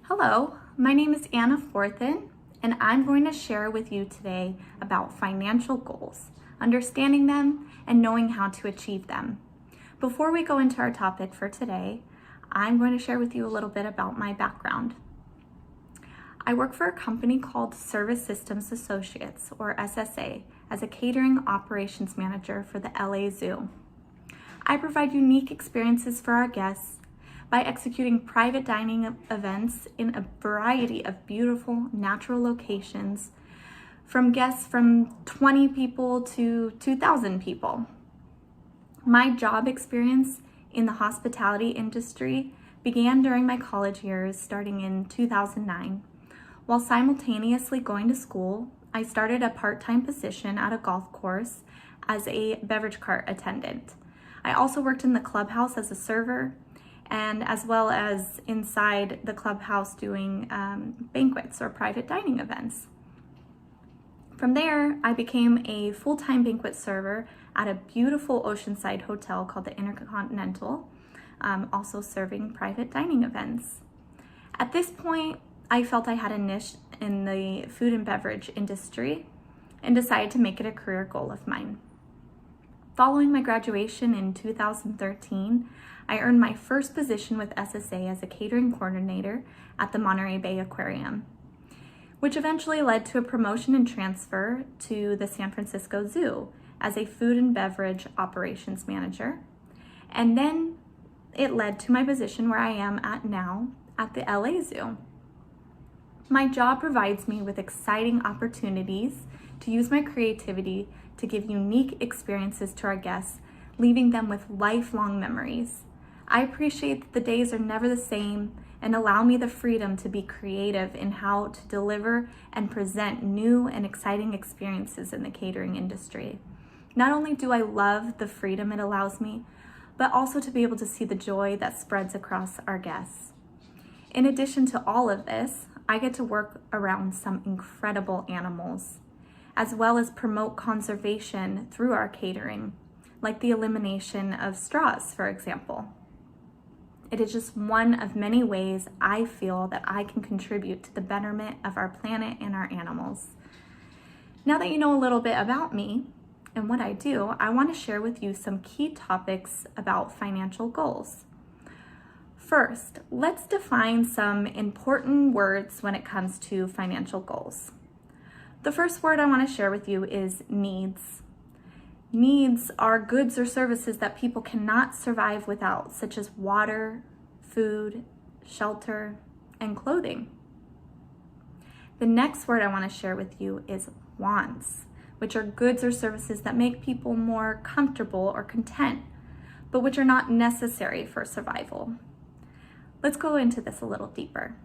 Hello, my name is Anna Forthun, and I'm going to share with you today about financial goals, understanding them, and knowing how to achieve them. Before we go into our topic for today, I'm going to share with you a little bit about my background. I work for a company called Service Systems Associates, or SSA, as a catering operations manager for the LA Zoo. I provide unique experiences for our guests by executing private dining events in a variety of beautiful natural locations, from guests from 20 people to 2,000 people. My job experience in the hospitality industry began during my college years, starting in 2009. While simultaneously going to school, I started a part-time position at a golf course as a beverage cart attendant. I also worked in the clubhouse as a server, and as well as inside the clubhouse doing banquets or private dining events. From there, I became a full-time banquet server at a beautiful oceanside hotel called the Intercontinental, also serving private dining events. At this point, I felt I had a niche in the food and beverage industry and decided to make it a career goal of mine. Following my graduation in 2013, I earned my first position with SSA as a catering coordinator at the Monterey Bay Aquarium, which eventually led to a promotion and transfer to the San Francisco Zoo as a food and beverage operations manager. And then it led to my position where I am at now at the LA Zoo. My job provides me with exciting opportunities to use my creativity to give unique experiences to our guests, leaving them with lifelong memories. I appreciate that the days are never the same and allow me the freedom to be creative in how to deliver and present new and exciting experiences in the catering industry. Not only do I love the freedom it allows me, but also to be able to see the joy that spreads across our guests. In addition to all of this, I get to work around some incredible animals, as well as promote conservation through our catering, like the elimination of straws, for example. It is just one of many ways I feel that I can contribute to the betterment of our planet and our animals. Now that you know a little bit about me and what I do, I want to share with you some key topics about financial goals. First, let's define some important words when it comes to financial goals. The first word I want to share with you is needs. Needs are goods or services that people cannot survive without, such as water, food, shelter, and clothing. The next word I want to share with you is wants, which are goods or services that make people more comfortable or content, but which are not necessary for survival. Let's go into this a little deeper.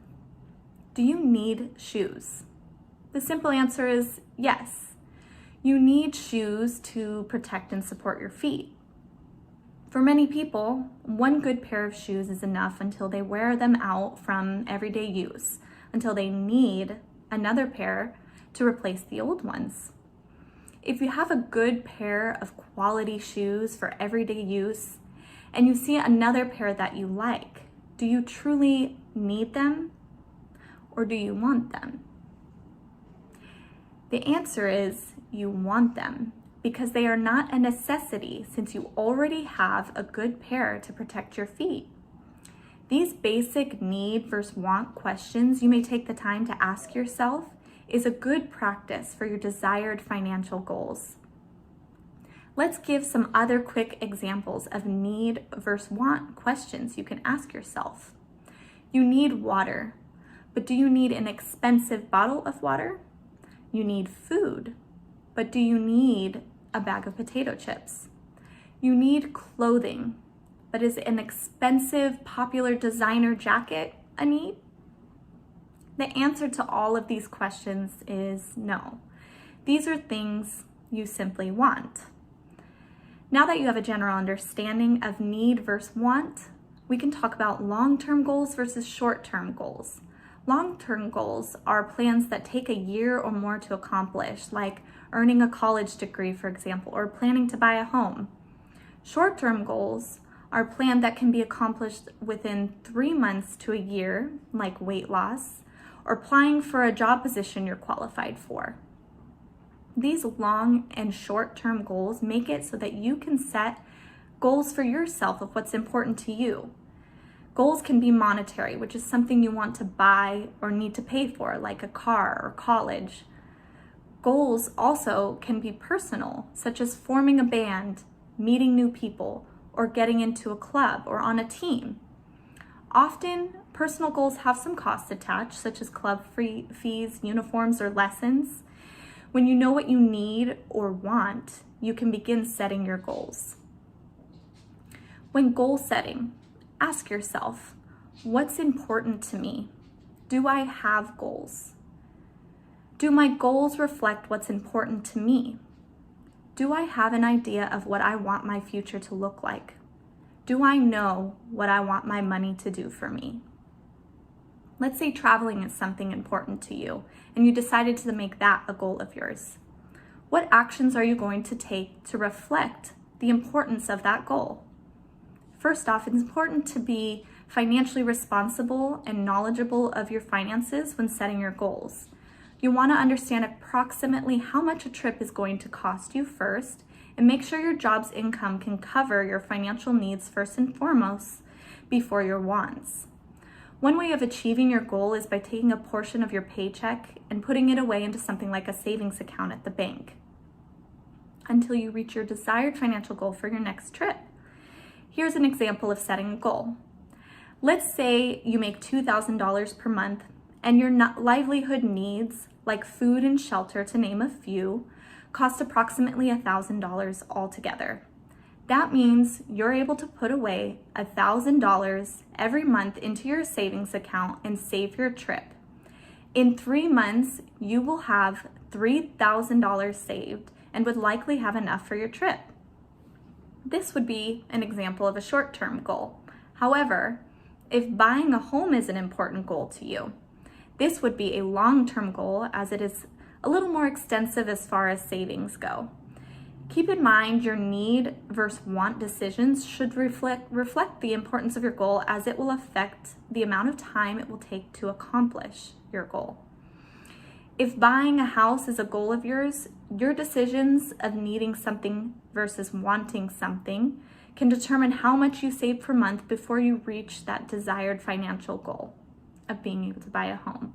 Do you need shoes? The simple answer is yes. You need shoes to protect and support your feet. For many people, one good pair of shoes is enough until they wear them out from everyday use, until they need another pair to replace the old ones. If you have a good pair of quality shoes for everyday use, and you see another pair that you like, do you truly need them, or do you want them? The answer is you want them because they are not a necessity since you already have a good pair to protect your feet. These basic need versus want questions you may take the time to ask yourself is a good practice for your desired financial goals. Let's give some other quick examples of need versus want questions you can ask yourself. You need water, but do you need an expensive bottle of water? You need food, but do you need a bag of potato chips? You need clothing, but is an expensive, popular designer jacket a need? The answer to all of these questions is no. These are things you simply want. Now that you have a general understanding of need versus want, we can talk about long-term goals versus short-term goals. Long-term goals are plans that take a year or more to accomplish, like earning a college degree, for example, or planning to buy a home. Short-term goals are planned that can be accomplished within 3 months to a year, like weight loss, or applying for a job position you're qualified for. These long and short-term goals make it so that you can set goals for yourself of what's important to you. Goals can be monetary, which is something you want to buy or need to pay for, like a car or college. Goals also can be personal, such as forming a band, meeting new people, or getting into a club or on a team. Often, personal goals have some costs attached, such as club fees, uniforms, or lessons. When you know what you need or want, you can begin setting your goals. When goal setting, ask yourself, what's important to me? Do I have goals? Do my goals reflect what's important to me? Do I have an idea of what I want my future to look like? Do I know what I want my money to do for me? Let's say traveling is something important to you and you decided to make that a goal of yours. What actions are you going to take to reflect the importance of that goal? First off, it's important to be financially responsible and knowledgeable of your finances when setting your goals. You want to understand approximately how much a trip is going to cost you first, and make sure your job's income can cover your financial needs first and foremost before your wants. One way of achieving your goal is by taking a portion of your paycheck and putting it away into something like a savings account at the bank until you reach your desired financial goal for your next trip. Here's an example of setting a goal. Let's say you make $2,000 per month and your livelihood needs, like food and shelter to name a few, cost approximately $1,000 altogether. That means you're able to put away $1,000 every month into your savings account and save your trip. In 3 months, you will have $3,000 saved and would likely have enough for your trip. This would be an example of a short-term goal. However, if buying a home is an important goal to you, this would be a long-term goal as it is a little more extensive as far as savings go. Keep in mind your need versus want decisions should reflect the importance of your goal, as it will affect the amount of time it will take to accomplish your goal. If buying a house is a goal of yours, your decisions of needing something versus wanting something can determine how much you save per month before you reach that desired financial goal of being able to buy a home.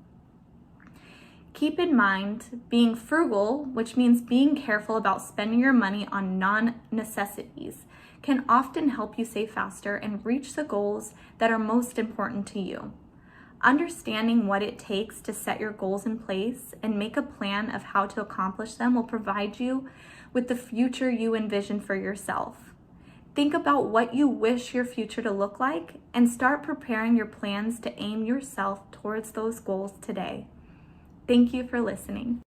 Keep in mind, being frugal, which means being careful about spending your money on non-necessities, can often help you save faster and reach the goals that are most important to you. Understanding what it takes to set your goals in place and make a plan of how to accomplish them will provide you with the future you envision for yourself. Think about what you wish your future to look like and start preparing your plans to aim yourself towards those goals today. Thank you for listening.